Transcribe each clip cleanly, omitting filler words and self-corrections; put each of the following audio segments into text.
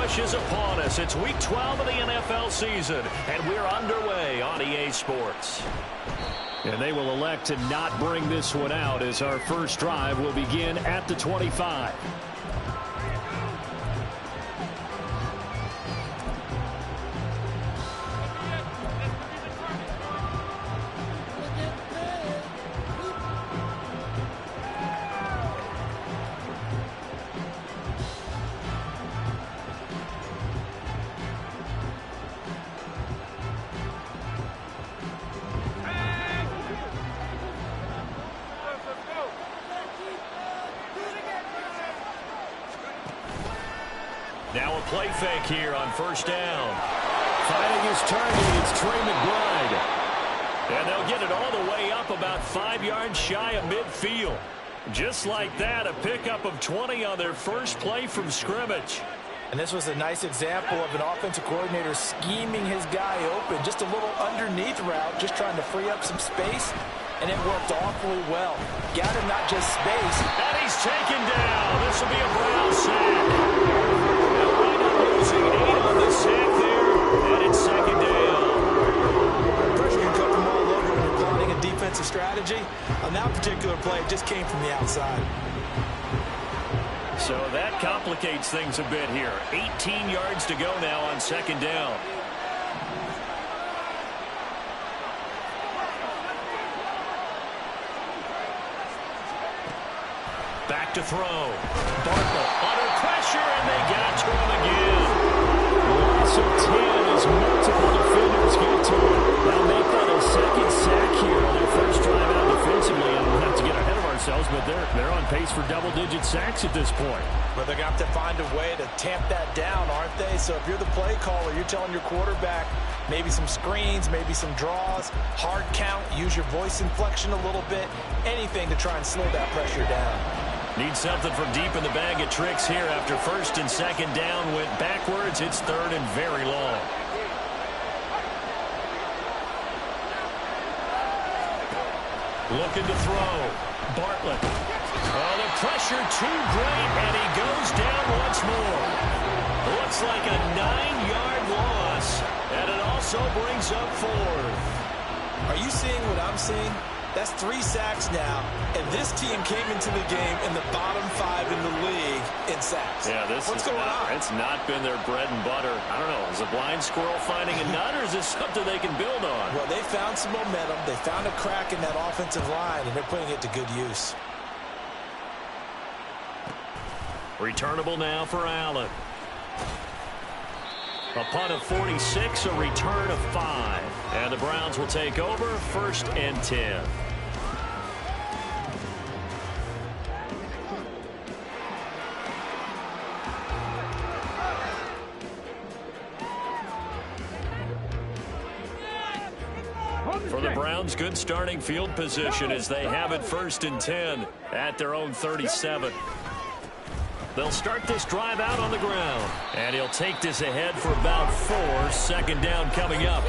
rush is upon us. It's Week 12 of the NFL season, and we're underway on EA Sports. And they will elect to not bring this one out as our first drive will begin at the 25. Now a play fake here on first down. Finding his target, it's Trey McBride. And they'll get it all the way up about 5 yards shy of midfield. Just like that, a pickup of 20 on their first play from scrimmage. And this was a nice example of an offensive coordinator scheming his guy open. Just a little underneath route, just trying to free up some space. And it worked awfully well. Got him not just space. And he's taken down. This will be a Brown sack. Losing 8 on the sack there, and it's second down. Pressure can come from all over when you're plotting a defensive strategy. On that particular play, it just came from the outside. So that complicates things a bit here. 18 yards to go now on second down. Back to throw. Bartlett under pressure, and they got to him again. Loss of 10 as multiple defenders get to him. They'll make that a second sack here on their first drive out defensively. And we'll have to get ahead of ourselves, but they're on pace for double-digit sacks at this point. But they're going to have to find a way to tamp that down, aren't they? So if you're the play caller, you're telling your quarterback maybe some screens, maybe some draws, hard count, use your voice inflection a little bit, anything to try and slow that pressure down. Need something from deep in the bag of tricks here after first and second down went backwards. It's third and very long. Looking to throw. Bartlett. Oh, the pressure too great, and he goes down once more. Looks like a 9-yard loss, and it also brings up fourth. Are you seeing what I'm seeing? That's 3 sacks now, and this team came into the game in the bottom 5 in the league in sacks. Yeah, what's going on? It's not been their bread and butter. I don't know. Is a blind squirrel finding a nut, or is this something they can build on? Well, they found some momentum. They found a crack in that offensive line, and they're putting it to good use. Returnable now for Allen. A punt of 46, a return of 5. And the Browns will take over first and 10. For the Browns, good starting field position as they have it first and 10 at their own 37. They'll start this drive out on the ground. And he'll take this ahead for about 4. Second down coming up.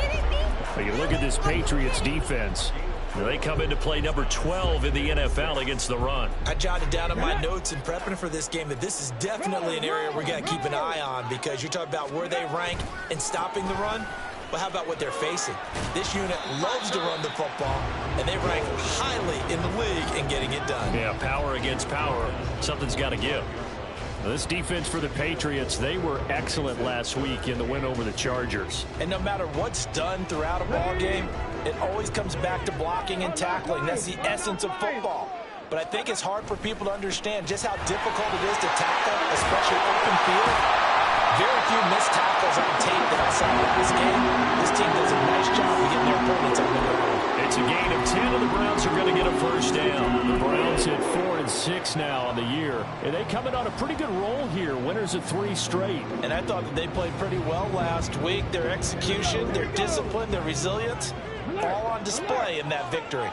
When you look at this Patriots defense, they come into play number 12 in the NFL against the run. I jotted down in my notes in prepping for this game that this is definitely an area we're going to keep an eye on, because you talk about where they rank in stopping the run. Well, how about what they're facing? This unit loves to run the football, and they rank highly in the league in getting it done. Yeah, power against power. Something's got to give. This defense for the Patriots, they were excellent last week in the win over the Chargers. And no matter what's done throughout a ball game, it always comes back to blocking and tackling. That's the essence of football. But I think it's hard for people to understand just how difficult it is to tackle, especially open field. Very few missed tackles on tape that I saw in this game. This team does a nice job of getting their opponents on the ground. It's a gain of 10, and the Browns are going to get a first down. The Browns hit 4-6 now on the year. And they come in on a pretty good roll here. Winners of 3 straight. And I thought that they played pretty well last week. Their execution, their discipline, their resilience, all on display in that victory.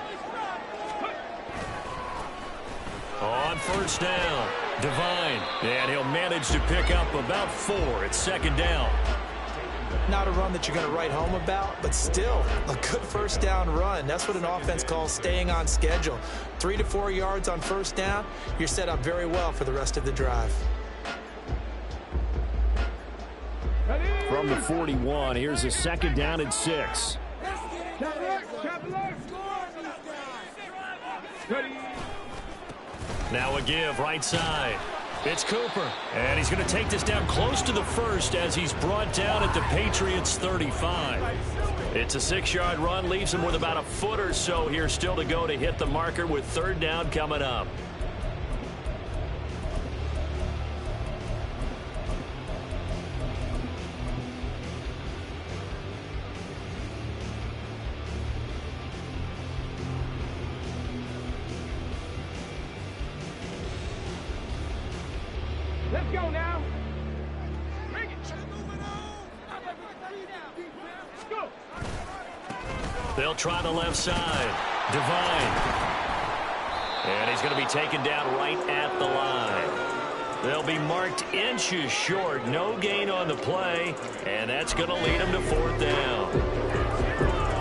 On first down, Devine. And he'll manage to pick up about 4 at second down. Not a run that you're going to write home about, but still a good first down run. That's what an offense calls staying on schedule. 3 to 4 yards on first down, you're set up very well for the rest of the drive. From the 41, here's a 2nd down and 6. Now a give right side. It's Cooper. And he's going to take this down close to the first as he's brought down at the Patriots' 35. It's a 6-yard run. Leaves him with about a foot or so here still to go to hit the marker with 3rd down coming up. Let's go now. Go. They'll try the left side. Devine. And he's going to be taken down right at the line. They'll be marked inches short. No gain on the play. And that's going to lead them to 4th down.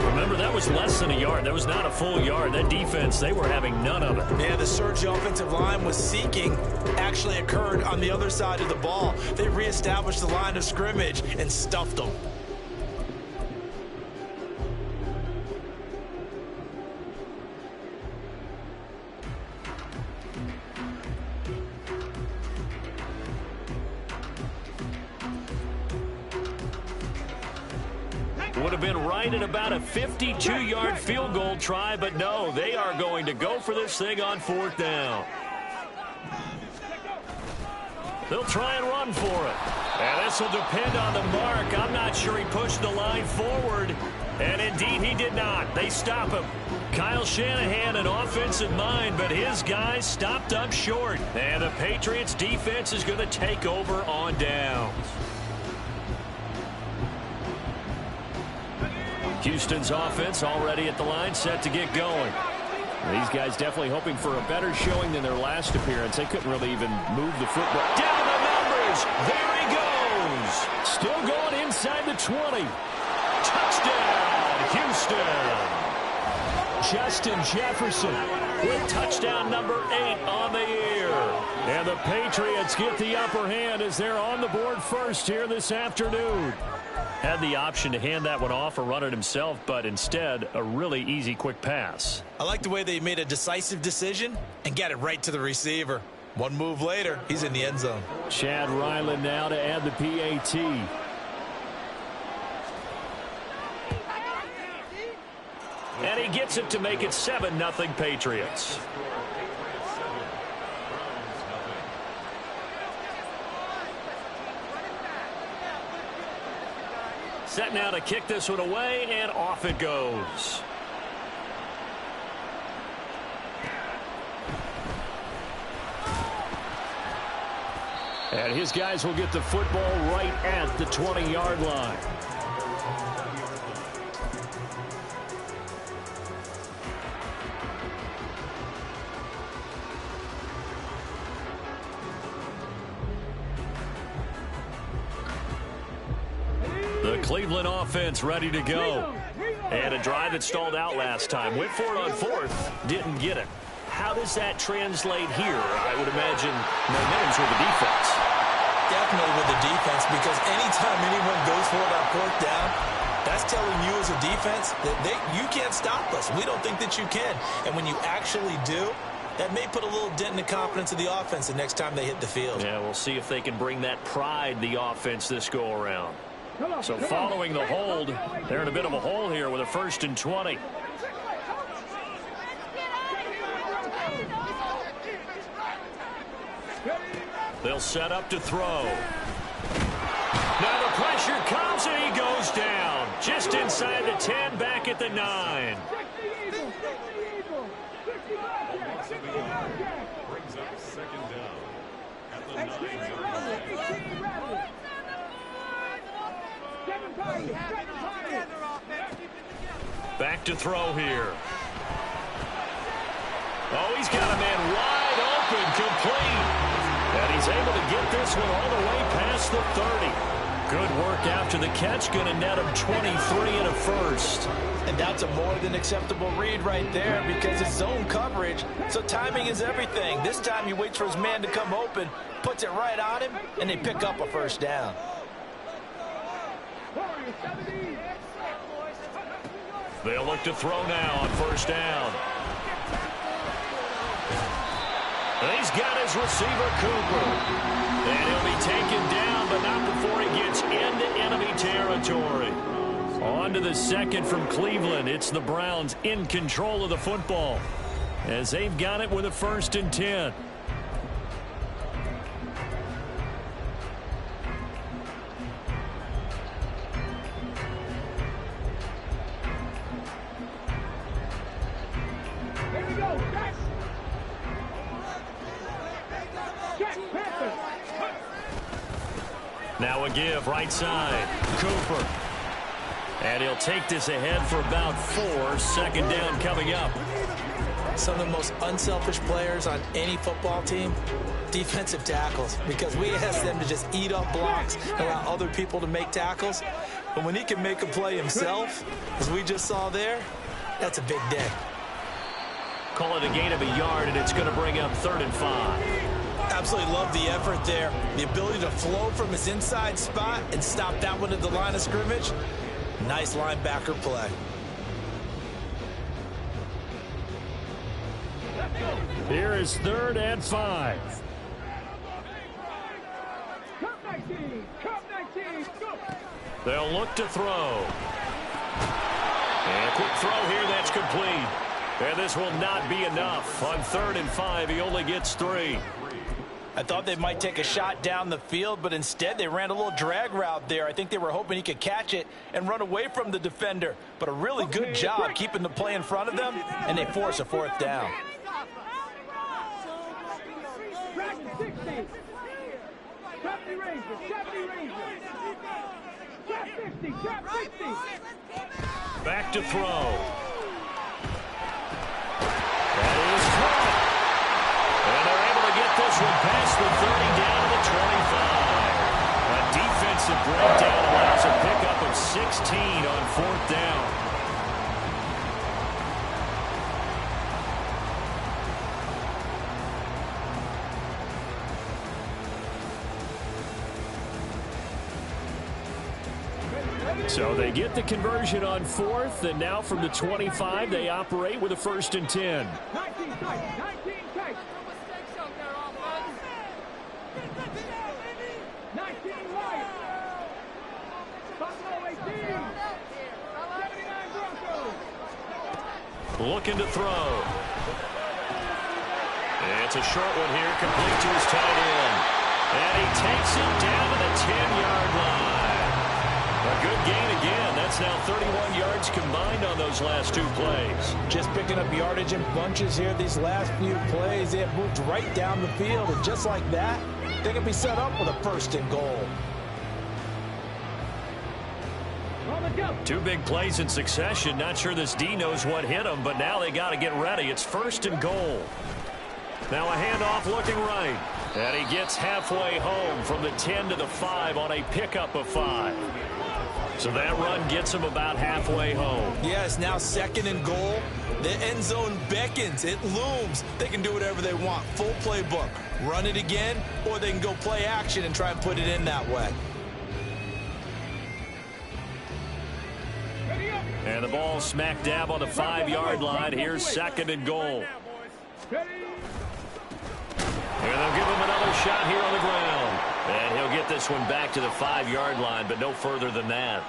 Remember, that was less than a yard. That was not a full yard. That defense, they were having none of it. Yeah, the surge the offensive line was seeking actually occurred on the other side of the ball. They reestablished the line of scrimmage and stuffed them. Would have been right at about a 52-yard field goal try, but no, they are going to go for this thing on 4th down. They'll try and run for it. And this will depend on the mark. I'm not sure he pushed the line forward. And indeed, he did not. They stop him. Kyle Shanahan, an offensive mind, but his guys stopped up short. And the Patriots defense is going to take over on downs. Houston's offense already at the line, set to get going. These guys definitely hoping for a better showing than their last appearance. They couldn't really even move the football. Down the numbers. There he goes. Still going inside the 20. Touchdown, Houston. Justin Jefferson With touchdown number 8 on the year. And the Patriots get the upper hand as they're on the board first here this afternoon. Had the option to hand that one off or run it himself, but instead, a really easy, quick pass. I like the way they made a decisive decision and got it right to the receiver. One move later, he's in the end zone. Chad Ryland now to add the PAT. And he gets it to make it 7-0 Patriots. Set now to kick this one away, and off it goes. And his guys will get the football right at the 20-yard line. The Cleveland offense ready to go. And a drive that stalled out last time. Went for it on 4th, didn't get it. How does that translate here? I would imagine momentum's with the defense. Definitely with the defense, because anytime anyone goes for it on 4th down, that's telling you as a defense that you can't stop us. We don't think that you can. And when you actually do, that may put a little dent in the confidence of the offense the next time they hit the field. Yeah, we'll see if they can bring that pride, the offense, this go-around. So following the hold, they're in a bit of a hole here with a 1st and 20. They'll set up to throw. Now the pressure comes and he goes down. Just inside the 10, back at the 9. Brings up 2nd down at the 9. Back to throw here. Oh, he's got a man wide open, complete. And he's able to get this one all the way past the 30. Good work after the catch, going to net him 23 and a 1st. And that's a more than acceptable read right there, because it's zone coverage, so timing is everything. This time he waits for his man to come open, puts it right on him, and they pick up a 1st down. Warriors 70. They'll look to throw now on first down. He's got his receiver, Cooper. And he'll be taken down, but not before he gets into enemy territory. On to the second from Cleveland. It's the Browns in control of the football as they've got it with a 1st and 10. Here we go. Check. Now a give right side. Cooper. And he'll take this ahead for about 4. 2nd down coming up. Some of the most unselfish players on any football team, defensive tackles, because we ask them to just eat up blocks and allow other people to make tackles. But when he can make a play himself, as we just saw there, that's a big day. Call it a gain of a yard, and it's going to bring up 3rd and 5. Absolutely love the effort there. The ability to flow from his inside spot and stop that one at the line of scrimmage. Nice linebacker play. Here is 3rd and 5. Cup 19. Go. They'll look to throw. And a quick throw here, that's complete. And this will not be enough. On 3rd and 5, he only gets 3. I thought they might take a shot down the field, but instead they ran a little drag route there. I think they were hoping he could catch it and run away from the defender. But a really good job keeping the play in front of them, and they force a 4th down. 60. 70 Rangers. 70 Rangers. Trap 50. Trap 50. Back to throw. That is caught. And they're able to get this one past the 30 down to the 25. A defensive breakdown allows a pickup of 16 on 4th down. So they get the conversion on 4th, and now from the 25, they operate with a 1st and 10. 19 tight. 19 tight. 19 right. Buffalo 18. 79 Broncos. Looking to throw. It's a short one here, complete to his tight end. And he takes it down to the 10-yard line. A good gain again. That's now 31 yards combined on those last 2 plays. Just picking up yardage in bunches here these last few plays. They have moved right down the field, and just like that, they can be set up with a 1st and goal. 2 big plays in succession. Not sure this D knows what hit him, but now they got to get ready. It's 1st and goal. Now a handoff looking right. And he gets halfway home from the 10 to the 5 on a pickup of 5. So that run gets him about halfway home. Yes, now 2nd and goal. The end zone beckons. It looms. They can do whatever they want. Full playbook. Run it again, or they can go play action and try and put it in that way. And the ball smack dab on the 5-yard line. Here's 2nd and goal. And they'll give him another shot here on the ground. And he'll get this one back to the 5-yard line, but no further than that.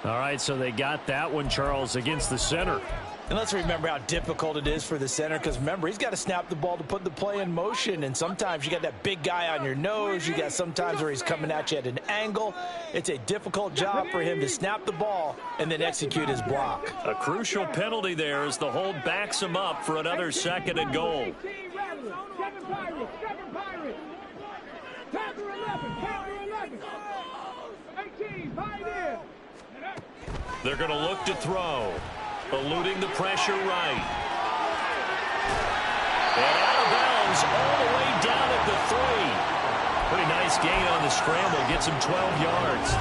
All right, so they got that one, Charles, against the center. And let's remember how difficult it is for the center, because remember, he's got to snap the ball to put the play in motion, and sometimes you got that big guy on your nose. You got sometimes where he's coming at you at an angle. It's a difficult job for him to snap the ball and then execute his block. A crucial penalty there as the hold backs him up for another 2nd and goal. 7 Pirates. 7 Pirates. Panther 11. Panther 11. 18. Pioneer. They're going to look to throw. Eluding the pressure right. And out of bounds all the way down at the 3. Pretty nice gain on the scramble. Gets him 12 yards.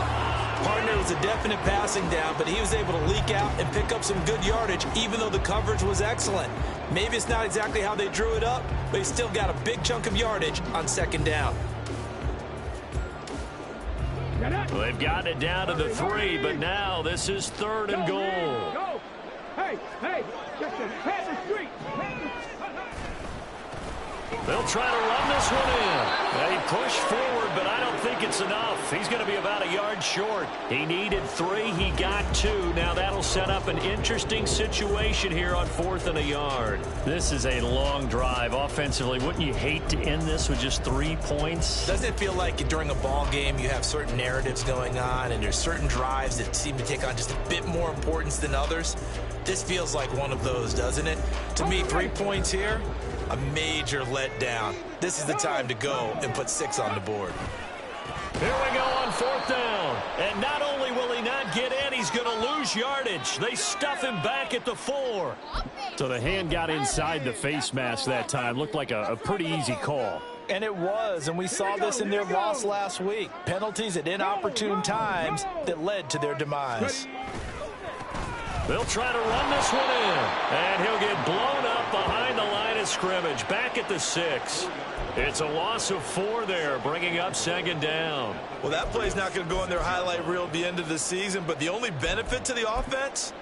Partner was a definite passing down, but he was able to leak out and pick up some good yardage, even though the coverage was excellent. Maybe it's not exactly how they drew it up, but he still got a big chunk of yardage on 2nd down. Well, they've gotten it down to the 3, but now this is 3rd and goal. Go. Hey, just head the street. They'll try to run this one in. They push forward, but I don't think it's enough. He's going to be about a yard short. He needed 3. He got 2. Now that'll set up an interesting situation here on 4th and a yard. This is a long drive offensively. Wouldn't you hate to end this with just 3 points? Doesn't it feel like during a ball game you have certain narratives going on and there's certain drives that seem to take on just a bit more importance than others? This feels like one of those, doesn't it? To me, 3 points here, a major letdown. This is the time to go and put 6 on the board. Here we go on 4th down. And not only will he not get in, he's going to lose yardage. They stuff him back at the 4. So the hand got inside the face mask that time. Looked like a pretty easy call. And it was, and we saw this in their loss last week. Penalties at inopportune times that led to their demise. They'll try to run this one in, and he'll get blown up behind the line of scrimmage, back at the 6. It's a loss of 4 there, bringing up 2nd down. Well, that play's not going to go in their highlight reel at the end of the season, but the only benefit to the offense,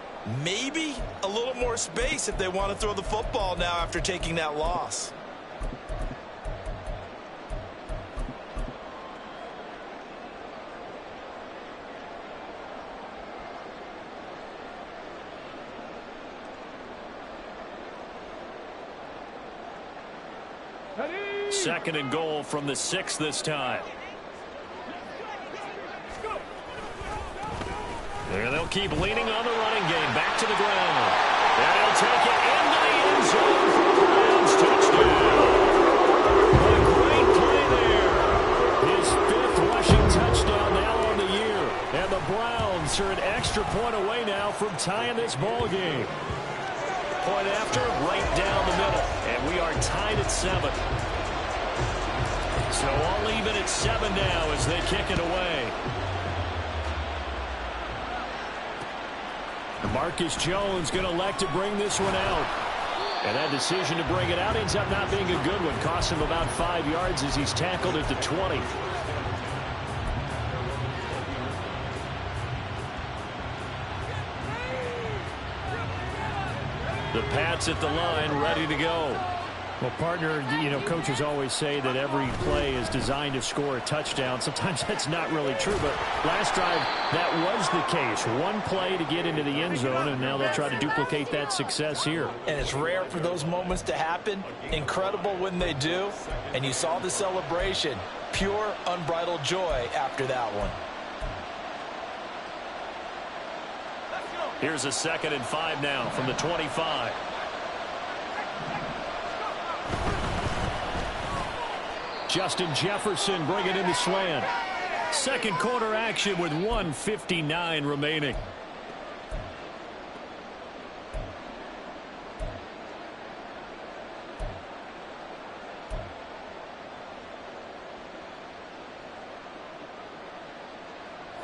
maybe a little more space if they want to throw the football now after taking that loss. Second and goal from the 6 this time. There they'll keep leaning on the running game. Back to the ground. And he'll take it into the end zone for the Browns. Touchdown. What a great play there. His 5th rushing touchdown now on the year. And the Browns are an extra point away now from tying this ball game. Point after, right down the middle. And we are tied at 7. So all even at 7 now as they kick it away. Marcus Jones going to elect to bring this one out. And that decision to bring it out ends up not being a good one. Costs him about 5 yards as he's tackled at the 20. The Pats at the line, ready to go. Well, partner, coaches always say that every play is designed to score a touchdown. Sometimes that's not really true, but last drive, that was the case. One play to get into the end zone, and now they'll try to duplicate that success here. And it's rare for those moments to happen. Incredible when they do. And you saw the celebration. Pure, unbridled joy after that one. Here's a 2nd and 5 now from the 25. Justin Jefferson bringing in the slant. Second quarter action with 1:59 remaining.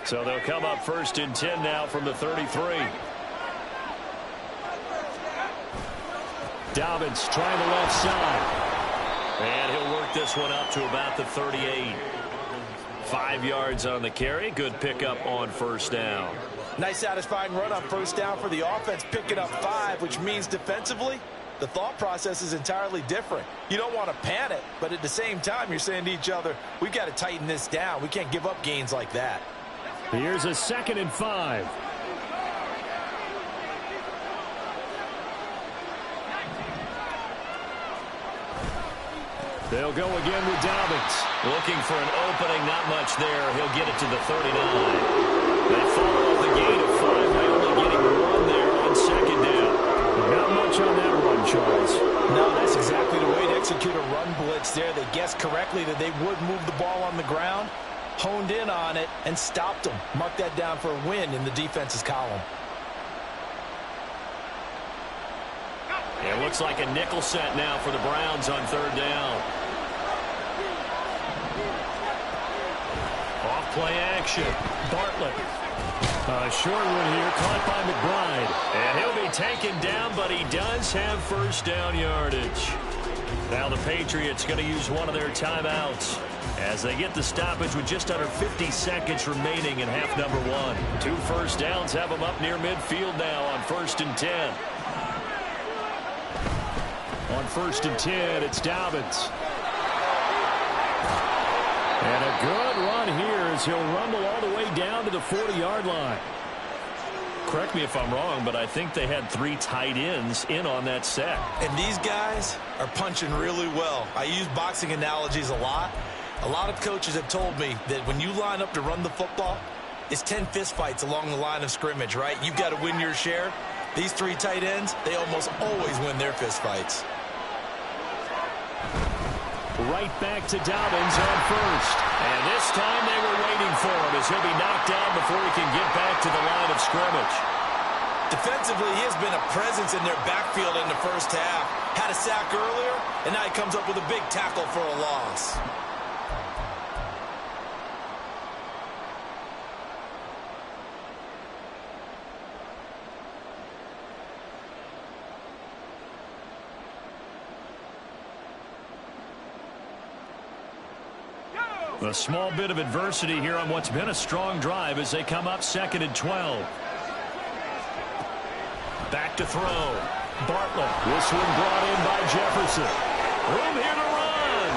So they'll come up 1st and 10 now from the 33. Dobbins trying the left side. And he'll work this one up to about the 38. 5 yards on the carry. Good pickup on 1st down. Nice satisfying run on 1st down for the offense, picking up 5, which means defensively, the thought process is entirely different. You don't want to panic, but at the same time, you're saying to each other, we've got to tighten this down. We can't give up gains like that. Here's a 2nd and 5. They'll go again with Dobbins. Looking for an opening, not much there. He'll get it to the 39. They follow up the gain of 5 by only getting 1 there on 2nd down. Not much on that run, Charles. No, that's exactly the way to execute a run blitz there. They guessed correctly that they would move the ball on the ground, honed in on it, and stopped them. Mark that down for a win in the defense's column. It looks like a nickel set now for the Browns on 3rd down. Off-play action. Bartlett. A short one here, caught by McBride. And he'll be taken down, but he does have 1st down yardage. Now the Patriots going to use one of their timeouts. as they get the stoppage with just under 50 seconds remaining in half number one. 2 first downs have them up near midfield now on 1st and 10. On 1st and 10, it's Dobbins. And a good run here as he'll rumble all the way down to the 40-yard line. Correct me if I'm wrong, but I think they had 3 tight ends in on that set. And these guys are punching really well. I use boxing analogies a lot. A lot of coaches have told me that when you line up to run the football, it's 10 fistfights along the line of scrimmage, right? You've got to win your share. These 3 tight ends, they almost always win their fistfights. Right back to Dobbins on 1st. And this time they were waiting for him as he'll be knocked down before he can get back to the line of scrimmage. Defensively, he has been a presence in their backfield in the first half. Had a sack earlier, and now he comes up with a big tackle for a loss. A small bit of adversity here on what's been a strong drive as they come up 2nd and 12. Back to throw. Bartlett. This one brought in by Jefferson. Room here to run.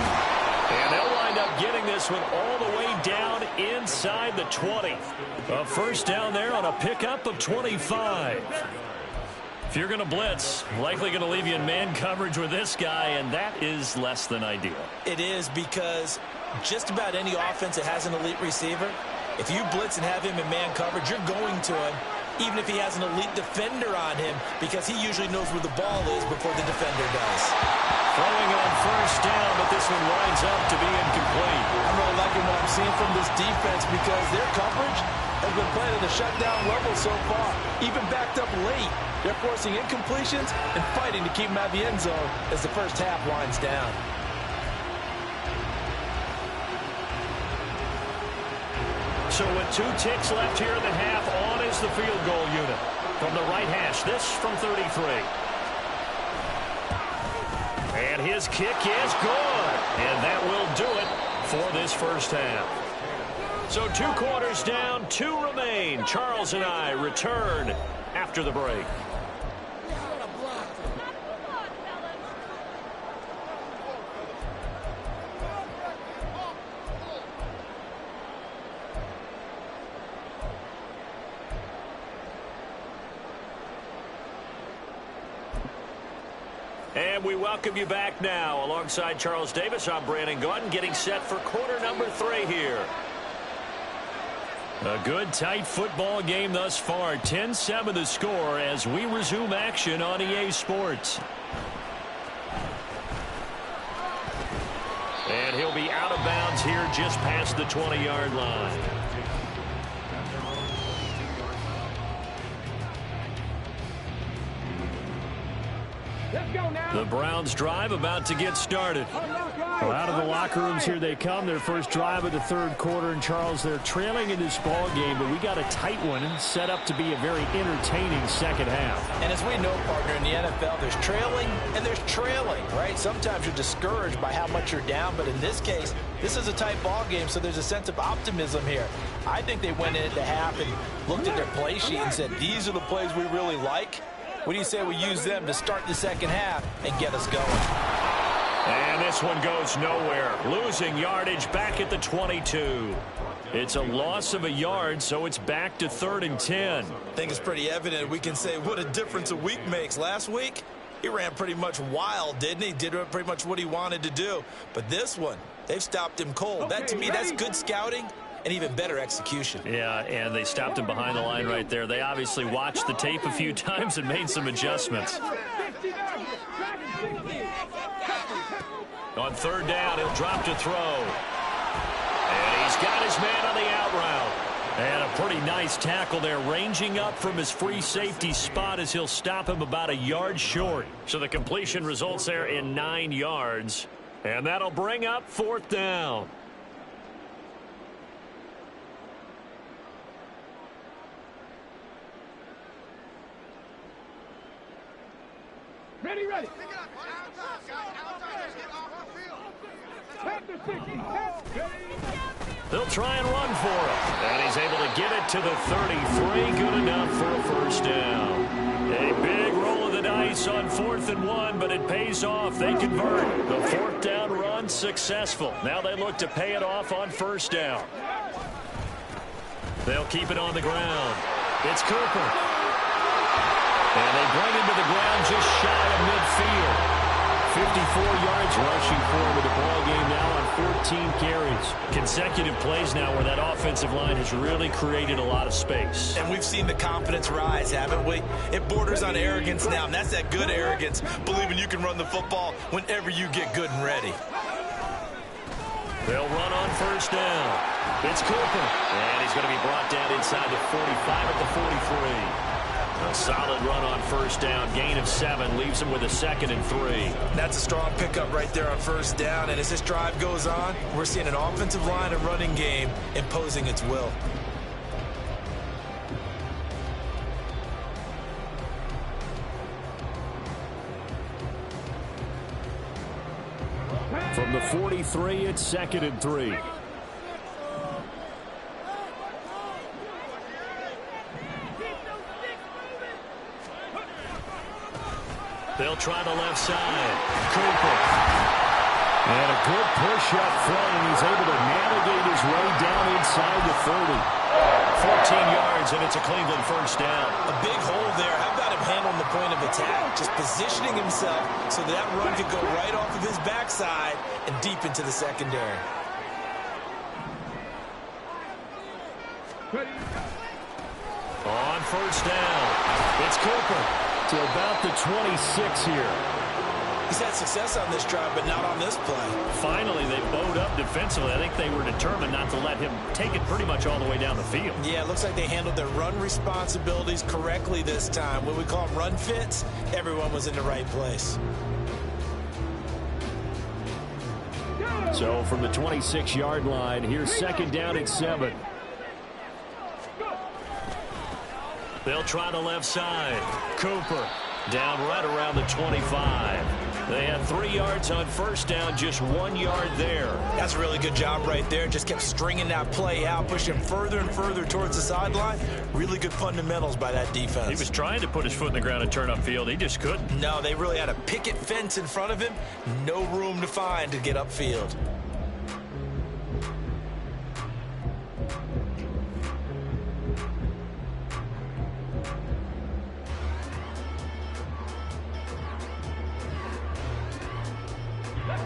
And they'll wind up getting this one all the way down inside the 20. A first down there on a pickup of 25. If you're going to blitz, likely going to leave you in man coverage with this guy, and that is less than ideal. It is, because just about any offense that has an elite receiver, if you blitz and have him in man coverage, you're going to him, even if he has an elite defender on him, because he usually knows where the ball is before the defender does. Throwing on first down, but this one winds up to be incomplete. I'm really liking what I'm seeing from this defense, because their coverage has been playing at a shutdown level so far. Even backed up late, they're forcing incompletions and fighting to keep them out of the end zone as the first half winds down. So with 2 ticks left here in the half, on is the field goal unit. From the right hash, this from 33. And his kick is good. And that will do it for this first half. So 2 quarters down, 2 remain. Charles and I return after the break. And we welcome you back now. Alongside Charles Davis, I'm Brandon Gaudin, getting set for quarter number 3 here. A good, tight football game thus far. 10-7 the score as we resume action on EA Sports. And he'll be out of bounds here just past the 20-yard line. The Browns drive about to get started. Well, out of the locker rooms here they come. Their first drive of the 3rd quarter. And, Charles, they're trailing in this ball game, but we got a tight one set up to be a very entertaining second half. And as we know, partner, in the NFL, there's trailing and there's trailing, right? Sometimes you're discouraged by how much you're down, but in this case, this is a tight ball game, so there's a sense of optimism here. I think they went into half and looked at their play sheet and said, these are the plays we really like. What do you say we use them to start the second half and get us going? And this one goes nowhere. Losing yardage back at the 22. It's a loss of a yard, so it's back to 3rd and 10. I think it's pretty evident. We can say what a difference a week makes. Last week, he ran pretty much wild, didn't he? Did pretty much what he wanted to do. But this one, they've stopped him cold. That, to me, that's good scouting and even better execution. Yeah, and they stopped him behind the line right there. They obviously watched the tape a few times and made some adjustments. On 3rd down, he'll drop to throw. And he's got his man on the out route. And a pretty nice tackle there, ranging up from his free safety spot as he'll stop him about a yard short. So the completion results there in 9 yards. And that'll bring up 4th down. Ready. They'll try and run for it. And he's able to get it to the 33. Good enough for a first down. A big roll of the dice on 4th and 1, but it pays off. They convert. The 4th down run successful. Now they look to pay it off on 1st down. They'll keep it on the ground. It's Cooper. And they bring him to the ground just shy of midfield. 54 yards rushing forward with the ball game now on 14 carries. Consecutive plays now where that offensive line has really created a lot of space. And we've seen the confidence rise, haven't we? It borders on arrogance now, and that's that good arrogance, believing you can run the football whenever you get good and ready. They'll run on 1st down. It's Cooper. And he's going to be brought down inside the 45 at the 43. A solid run on 1st down. Gain of 7 leaves him with a 2nd and 3. That's a strong pickup right there on 1st down. And as this drive goes on, we're seeing an offensive line and running game imposing its will. From the 43, it's 2nd and 3. They'll try the left side. Cooper. And a good push up front, and he's able to navigate his way down inside the 30. 14 yards, and it's a Cleveland 1st down. A big hole there. How about him handling the point of attack? Just positioning himself so that run could go right off of his backside and deep into the secondary. On 1st down, it's Cooper. To about the 26 here. He's had success on this drive, but not on this play. Finally, they bowed up defensively. I think they were determined not to let him take it pretty much all the way down the field. Yeah, it looks like they handled their run responsibilities correctly this time. When we call them run fits, everyone was in the right place. So from the 26-yard line, here's 2nd down and 7. They'll try the left side. Cooper down right around the 25. They had 3 yards on 1st down, just 1 yard there. That's a really good job right there. Just kept stringing that play out, pushing further and further towards the sideline. Really good fundamentals by that defense. He was trying to put his foot in the ground and turn upfield. He just couldn't. No, they really had a picket fence in front of him. No room to find to get upfield.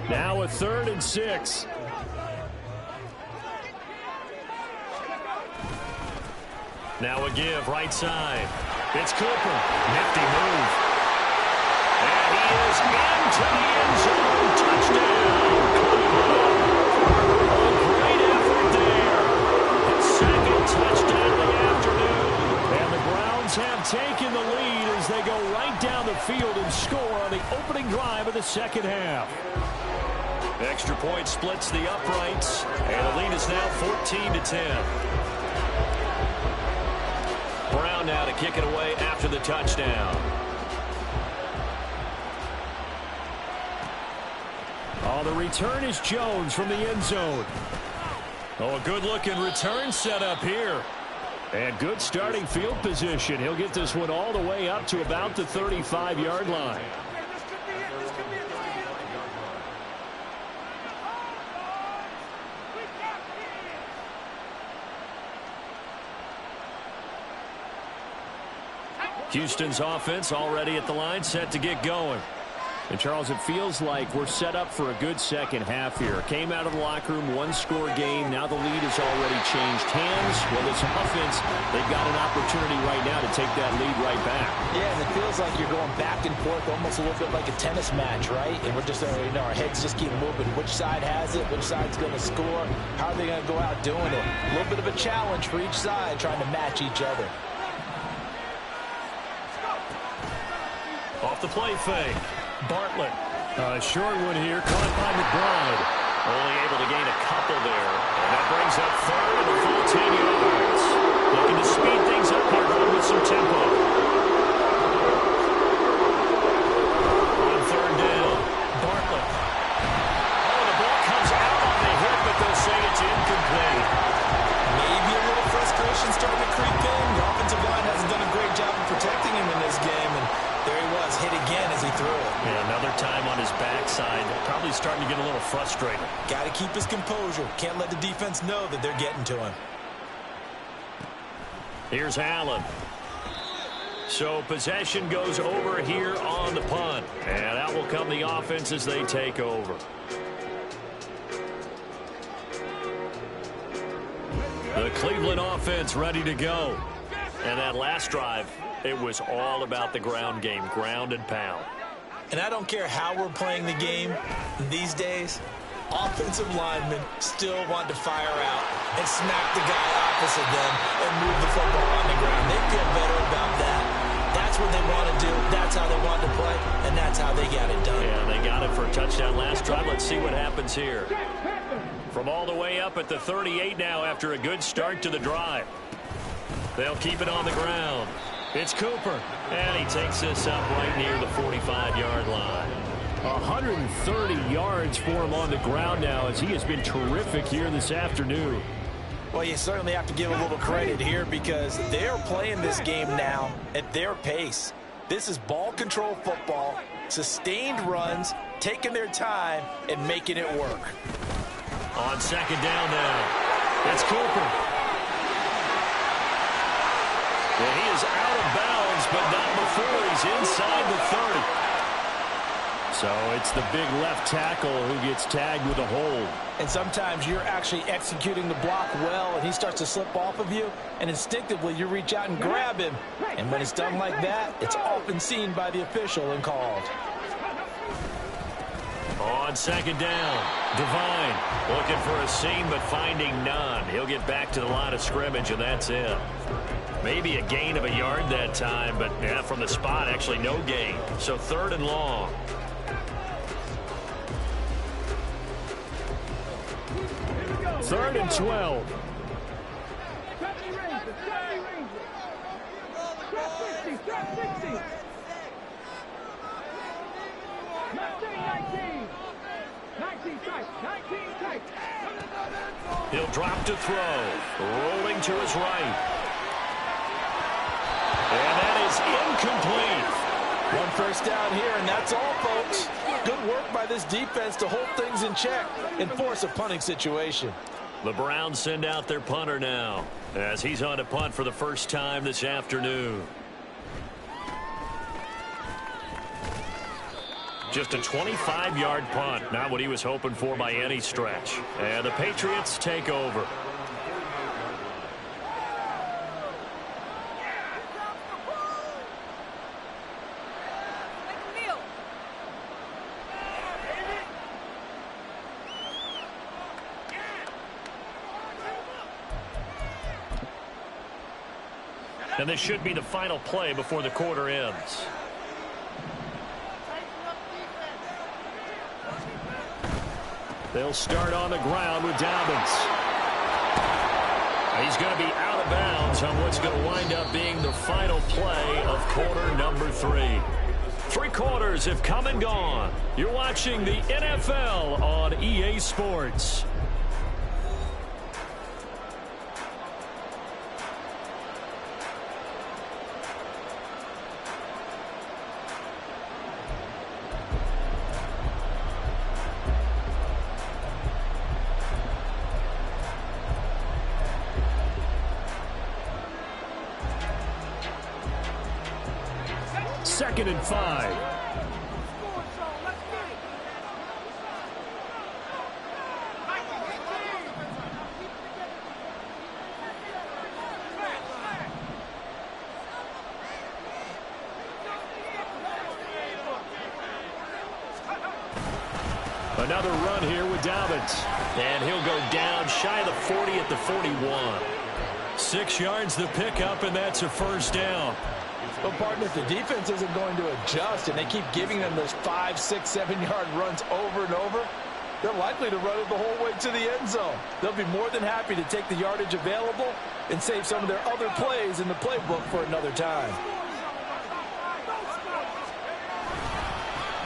Now a 3rd and 6. Now a give, right side. It's Cooper. Nifty move. And he is into the end zone. Touchdown, Cooper. A great effort there. His 2nd touchdown of the afternoon. And the Browns have taken the lead as they go right down the field and score on the opening drive of the 2nd half. Extra point splits the uprights, and the lead is now 14-10. Brown now to kick it away after the touchdown. Oh, the return is Jones from the end zone. Oh, a good-looking return set up here. And good starting field position. He'll get this one all the way up to about the 35-yard line. Houston's offense already at the line, set to get going. And, Charles, it feels like we're set up for a good 2nd half here. Came out of the locker room, 1-score game. Now the lead has already changed hands. Well, this offense, they've got an opportunity right now to take that lead right back. Yeah, and it feels like you're going back and forth, almost a little bit like a tennis match, right? And we're just, our heads just keep moving. Which side has it? Which side's going to score? How are they going to go out doing it? A little bit of a challenge for each side, trying to match each other. Off the play fake. Bartlett. A short one here, caught by McBride. Only able to gain a couple there. And that brings up 3rd and a full 10 yards. Looking to speed things up here, going with some tempo. On 3rd down, Bartlett. Oh, the ball comes out starting to get a little frustrated. Got to keep his composure. Can't let the defense know that they're getting to him. Here's Allen. So possession goes over here on the punt. And out will come the offense as they take over. The Cleveland offense ready to go. And that last drive, it was all about the ground game, ground and pound. And I don't care how we're playing the game these days, offensive linemen still want to fire out and smack the guy opposite them and move the football on the ground. They feel better about that. That's what they want to do. That's how they want to play, and that's how they got it done. Yeah, they got it for a touchdown last drive. Let's see what happens here. From all the way up at the 38 now after a good start to the drive. They'll keep it on the ground. It's Cooper, and he takes this up right near the 45-yard line. 130 yards for him on the ground now as he has been terrific here this afternoon. Well, you certainly have to give a little credit here because they're playing this game now at their pace. This is ball control football, sustained runs, taking their time, and making it work. On second down now, it's Cooper. And he is out of bounds, but not before he's inside the 30. So it's the big left tackle who gets tagged with a hold. And sometimes you're actually executing the block well, and he starts to slip off of you, and instinctively you reach out and grab him. And when it's done like that, it's often seen by the official and called. On second down, Devine looking for a seam but finding none. He'll get back to the line of scrimmage, and that's it. Maybe a gain of a yard that time, but yeah, from the spot, actually no gain. So third and long. Third and 12. He'll drop to throw. Rolling to his right. And that is incomplete. One first down here, and that's all, folks. Good work by this defense to hold things in check and force a punting situation. The Browns send out their punter now as he's on to punt for the first time this afternoon. Just a 25-yard punt, not what he was hoping for by any stretch. And the Patriots take over. And this should be the final play before the quarter ends. They'll start on the ground with Dobbins. He's going to be out of bounds on what's going to wind up being the final play of quarter number 3. 3 quarters have come and gone. You're watching the NFL on EA Sports. Second and 5. Another run here with Dobbins. And he'll go down shy of the 40 at the 41. 6 yards the pickup, and that's a first down. Well, partner, if the defense isn't going to adjust and they keep giving them those 5, 6, 7-yard runs over and over, they're likely to run it the whole way to the end zone. They'll be more than happy to take the yardage available and save some of their other plays in the playbook for another time.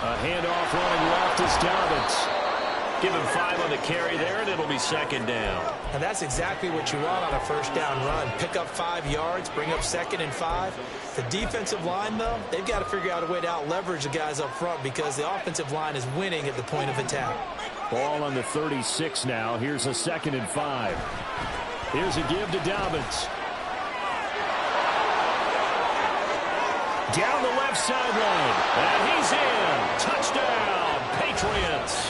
A handoff running left is Dobbins. Give him 5 on the carry there, and it'll be second down. And that's exactly what you want on a first down run. Pick up 5 yards, bring up 2nd and 5. The defensive line, though, they've got to figure out a way to out-leverage the guys up front because the offensive line is winning at the point of attack. Ball on the 36 now. Here's a 2nd and 5. Here's a give to Dobbins. Down the left sideline. And he's in. Touchdown, Patriots.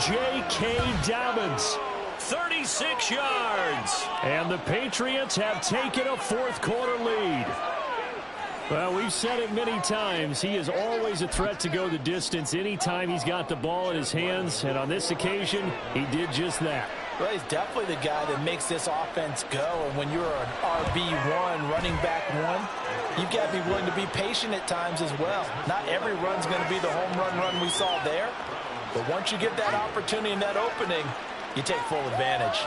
J.K. Dobbins. 36 yards. And the Patriots have taken a fourth-quarter lead. Well, we've said it many times. He is always a threat to go the distance anytime he's got the ball in his hands. And on this occasion, he did just that. Well, he's definitely the guy that makes this offense go. And when you're an RB1, running back 1, you've got to be willing to be patient at times as well. Not every run's going to be the home run we saw there. But once you get that opportunity and that opening, you take full advantage.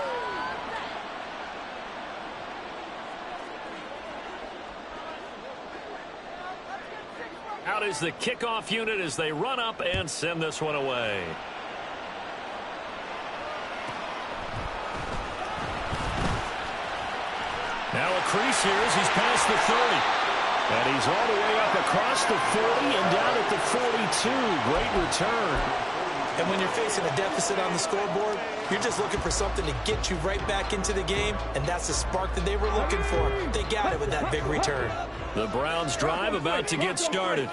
Out is the kickoff unit as they run up and send this one away. Now a crease here as he's past the 30. And he's all the way up across the 40 and down at the 42. Great return. And when you're facing a deficit on the scoreboard, you're just looking for something to get you right back into the game, and that's the spark that they were looking for. They got it with that big return. The Browns drive about to get started.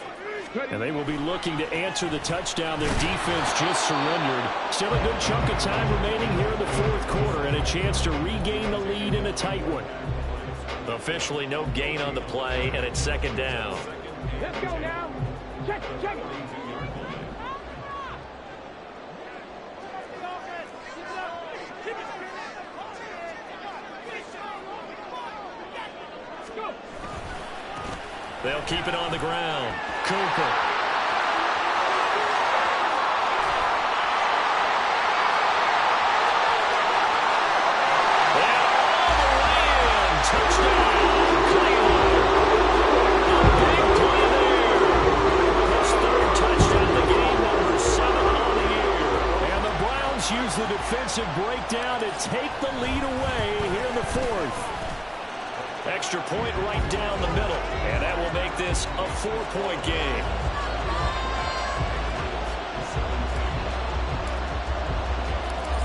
And they will be looking to answer the touchdown. Their defense just surrendered. Still a good chunk of time remaining here in the fourth quarter and a chance to regain the lead in a tight one. Officially no gain on the play, and it's second down. Let's go now. Check it. They'll keep it on the ground. Cooper. And all the way in. Touchdown, Cleveland. A big play there. His 3rd touchdown of the game, number 7 on the year. And the Browns use the defensive breakdown to take the lead away here in the 4th. Extra point right down the middle, and that will make this a 4-point game.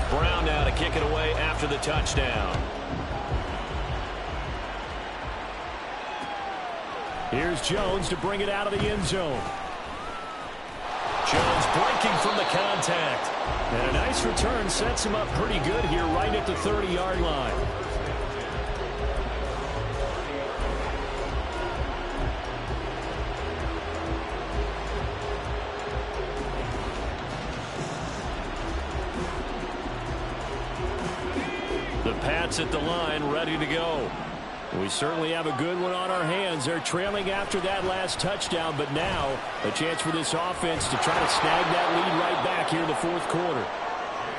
Brown now to kick it away after the touchdown. Here's Jones to bring it out of the end zone. Jones breaking from the contact. And a nice return sets him up pretty good here right at the 30-yard line. Pats at the line, ready to go. We certainly have a good one on our hands. They're trailing after that last touchdown, but now a chance for this offense to try to snag that lead right back here in the fourth quarter.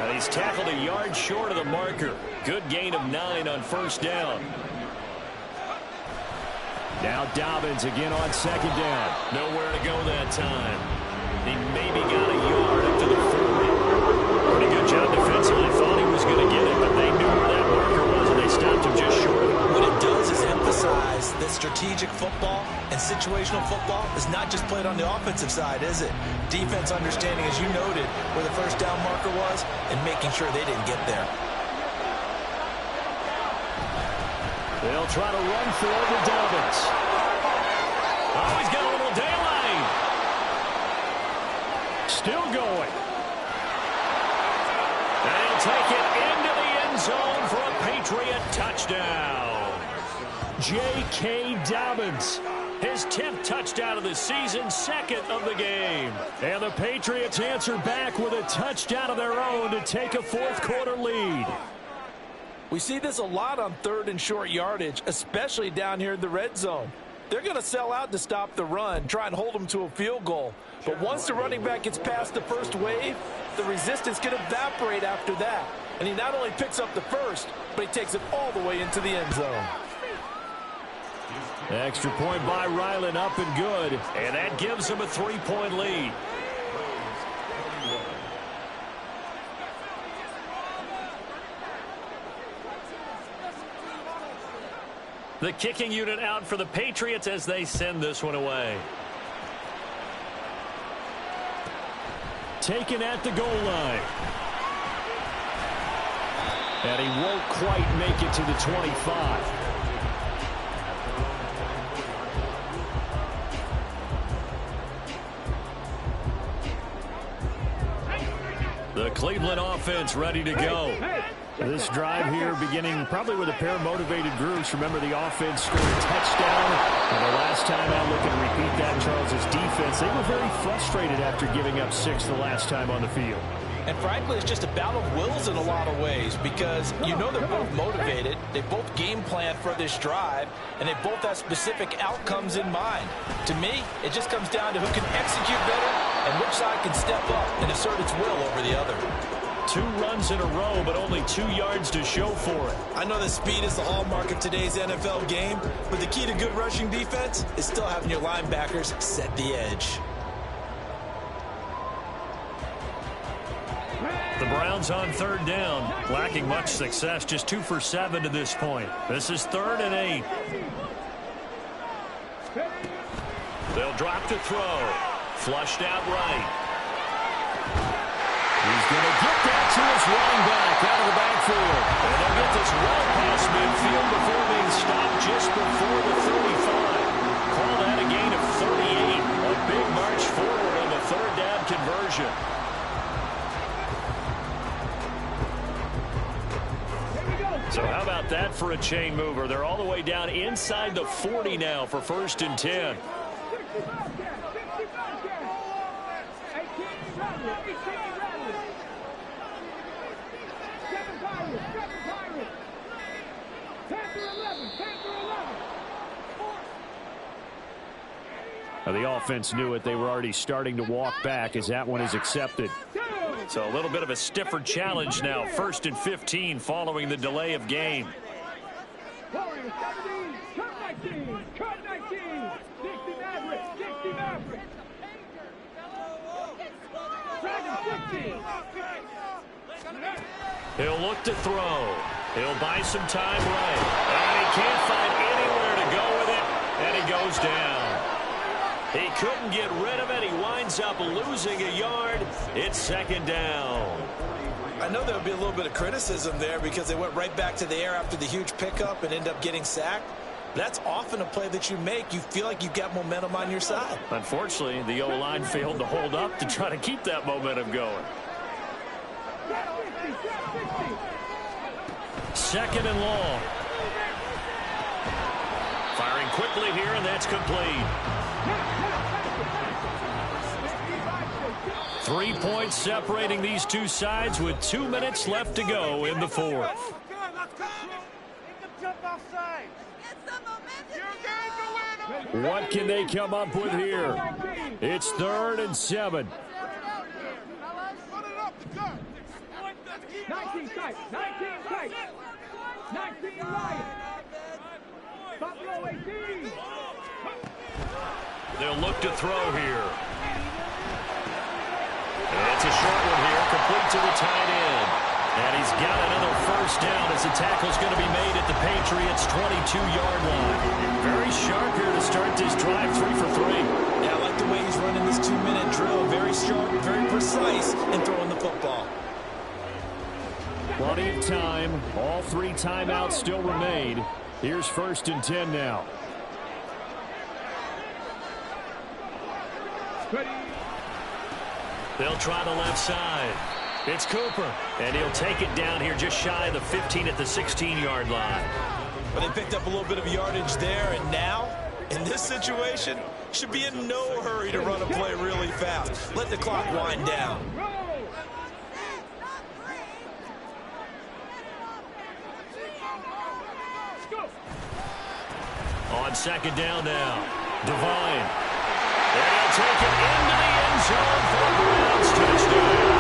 And he's tackled a yard short of the marker. Good gain of 9 on first down. Now Dobbins again on second down. Nowhere to go that time. He maybe got a yard up to the 40. Pretty good job defensively. Thought he was going to get it, but they knew where that marker was, and they stopped him just short. What it does is emphasize that strategic football and situational football is not just played on the offensive side, is it? Defense understanding, as you noted, where the first down marker was and making sure they didn't get there. They'll try to run for it with Dobbins. Oh, he's got a little daylight. Still going. And he'll take it into the end zone for a Patriot touchdown. J.K. Dobbins. His 10th touchdown of the season, 2nd of the game. And the Patriots answer back with a touchdown of their own to take a fourth quarter lead. We see this a lot on 3rd and short yardage, especially down here in the red zone. They're going to sell out to stop the run, try and hold them to a field goal. But once the running back gets past the first wave, the resistance can evaporate after that. And he not only picks up the first, but he takes it all the way into the end zone. Extra point by Ryland, up and good. And that gives him a 3-point lead. The kicking unit out for the Patriots as they send this one away. Taken at the goal line. And he won't quite make it to the 25. The Cleveland offense ready to go. This drive here beginning probably with a pair of motivated groups. Remember, the offense scored a touchdown. And the last time out, looking to repeat that, Charles' defense, they were very frustrated after giving up 6 the last time on the field. And frankly, it's just a battle of wills in a lot of ways because you know they're both motivated. They both game plan for this drive, and they both have specific outcomes in mind. To me, it just comes down to who can execute better and which side can step up and assert its will over the other. 2 runs in a row, but only 2 yards to show for it. I know that speed is the hallmark of today's NFL game, but the key to good rushing defense is still having your linebackers set the edge. The Browns on 3rd down, lacking much success, just 2 for 7 to this point. This is 3rd and 8. They'll drop to throw. Flushed out right. He's going to get that to his running back out of the backfield. And they'll get this well past midfield before being stopped just before the 35. Call that a gain of 38. A big march forward on the 3rd down conversion. So how about that for a chain mover? They're all the way down inside the 40 now for 1st and 10. The offense knew it. They were already starting to walk back as that one is accepted. So a little bit of a stiffer challenge now. 1st and 15 following the delay of game. He'll look to throw. He'll buy some time right. And he can't find anywhere to go with it. And he goes down. He couldn't get rid of it. He winds up losing a yard. It's 2nd down. I know there would be a little bit of criticism there because they went right back to the air after the huge pickup and end up getting sacked. That's often a play that you make. You feel like you've got momentum on your side. Unfortunately, the O-line failed to hold up to try to keep that momentum going. 2nd and long. Firing quickly here, and that's complete. 3 points separating these two sides with 2 minutes left to go in the 4th. What can they come up with here? It's 3rd and 7. 19 tight, 19 tight, 19 right. Buffalo 18. They'll look to throw here. And it's a short one here, complete to the tight end. And he's got another 1st down as the tackle's going to be made at the Patriots' 22-yard line. Very sharp here to start this drive, 3 for 3. Yeah, I like the way he's running this 2-minute drill. Very sharp, very precise in throwing the football. Plenty of time. All 3 timeouts still remain. Here's 1st and 10 now. They'll try the left side. It's Cooper, and he'll take it down here just shy of the 15 at the 16-yard line. But they picked up a little bit of yardage there, and now, in this situation, should be in no hurry to run a play really fast. Let the clock wind down. On 2nd down now, Devine. And he'll take it into the end zone for a Browns touchdown.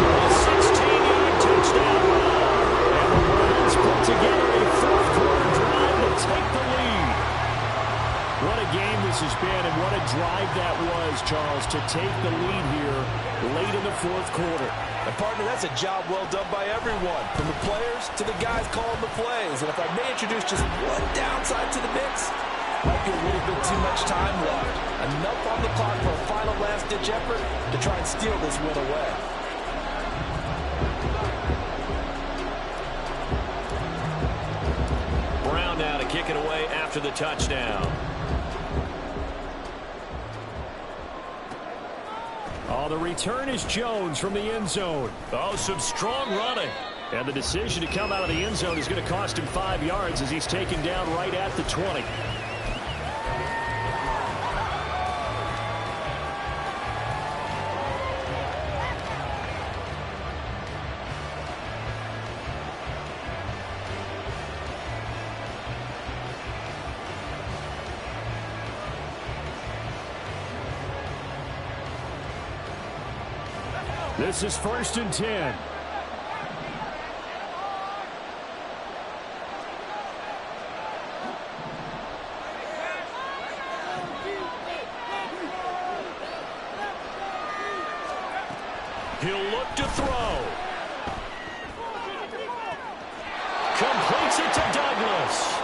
A 16-yard touchdown run. And the Browns put together a 4th quarter drive to take the lead. What a game this has been, and what a drive that was, Charles, to take the lead here late in the 4th quarter. And partner, that's a job well done by everyone, from the players to the guys calling the plays. And if I may introduce just one downside to the mix, might be a little bit too much time left. Enough on the clock for a final last-ditch effort to try and steal this win away. Brown now to kick it away after the touchdown. Oh, the return is Jones from the end zone. Oh, some strong running. And the decision to come out of the end zone is going to cost him 5 yards as he's taken down right at the 20. This is 1st and 10. He'll look to throw. Completes it to Douglas.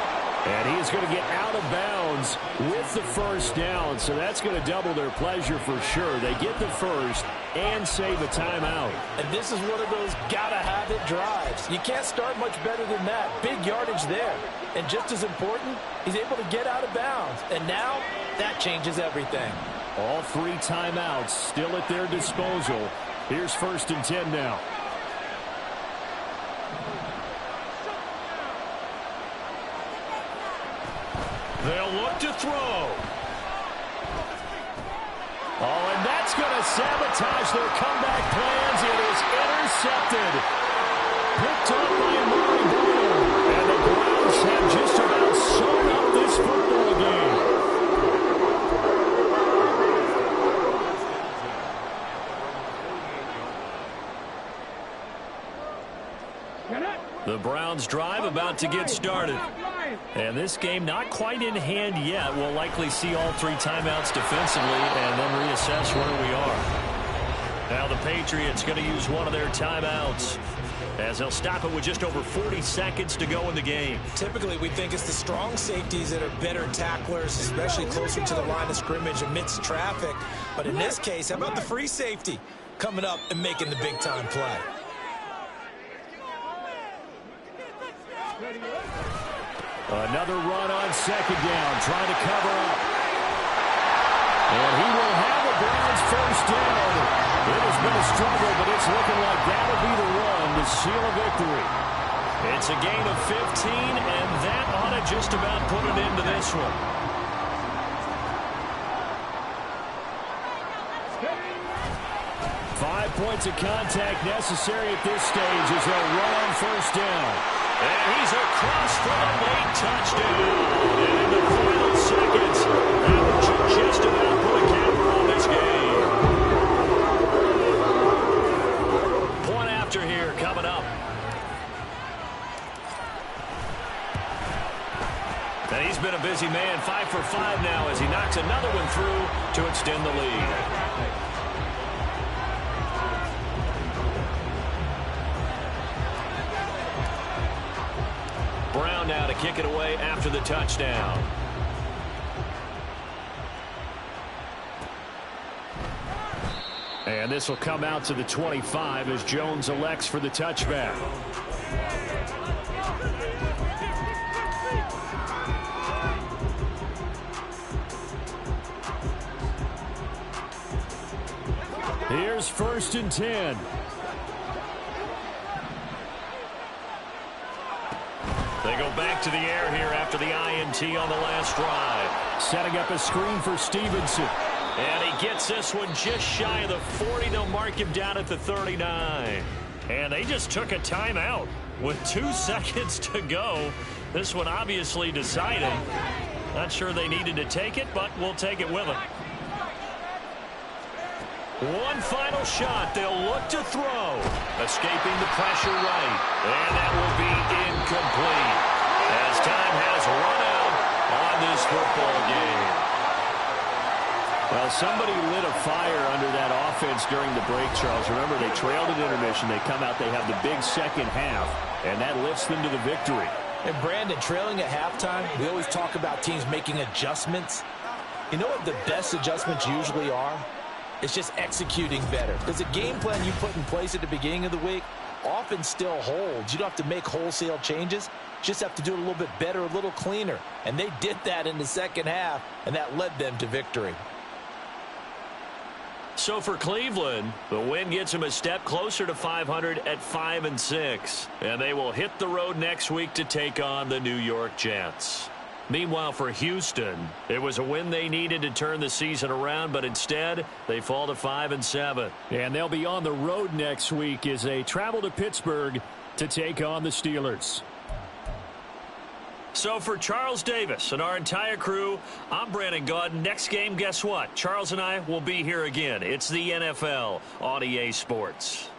And he is going to get out of bounds with the first down, so that's going to double their pleasure for sure. They get the first and save a timeout. And this is one of those gotta-have-it drives. You can't start much better than that. Big yardage there. And just as important, he's able to get out of bounds. And now, that changes everything. All 3 timeouts still at their disposal. Here's 1st and 10 now. They'll look to throw. Oh, and that's going to sabotage their comeback plans. It is intercepted. Picked up by Murray Brown. And the Browns have just about sewn up this football game. The Browns drive about to get started. And this game not quite in hand yet. We'll likely see all 3 timeouts defensively and then reassess where we are. Now the Patriots going to use one of their timeouts as they'll stop it with just over 40 seconds to go in the game. Typically, we think it's the strong safeties that are better tacklers, especially closer to the line of scrimmage amidst traffic. But in this case, how about the free safety coming up and making the big-time play? Another run on 2nd down, trying to cover up. And he will have the Browns first down. It has been a struggle, but it's looking like that'll be the run to seal a victory. It's a gain of 15, and that ought to just about put an end to this one. Five points of contact necessary at this stage as they'll run on first down. And he's across for the late touchdown. And in the final seconds, that should just about put a camper on this game. Point after here coming up. And he's been a busy man, 5 for 5 now as he knocks another one through to extend the lead. Brown now to kick it away after the touchdown. And this will come out to the 25 as Jones elects for the touchback. Here's 1st and 10. They go back to the air here after the INT on the last drive. Setting up a screen for Stevenson. And he gets this one just shy of the 40. They'll mark him down at the 39. And they just took a timeout with 2 seconds to go. This one obviously decided. Not sure they needed to take it, but we'll take it with them. One final shot. They'll look to throw. Escaping the pressure right. And that will be incomplete. As time has run out on this football game. Well, somebody lit a fire under that offense during the break, Charles. Remember, they trailed at intermission. They come out, they have the big second half, and that lifts them to the victory. And Brandon, trailing at halftime, we always talk about teams making adjustments. You know what the best adjustments usually are? It's just executing better. Because the game plan you put in place at the beginning of the week often still holds. You don't have to make wholesale changes. You just have to do it a little bit better, a little cleaner. And they did that in the second half, and that led them to victory. So for Cleveland, the win gets them a step closer to 500 at 5-6. And they will hit the road next week to take on the New York Jets. Meanwhile, for Houston, it was a win they needed to turn the season around, but instead, they fall to 5-7. And they'll be on the road next week as they travel to Pittsburgh to take on the Steelers. So for Charles Davis and our entire crew, I'm Brandon Gaudin. Next game, guess what? Charles and I will be here again. It's the NFL on EA Sports.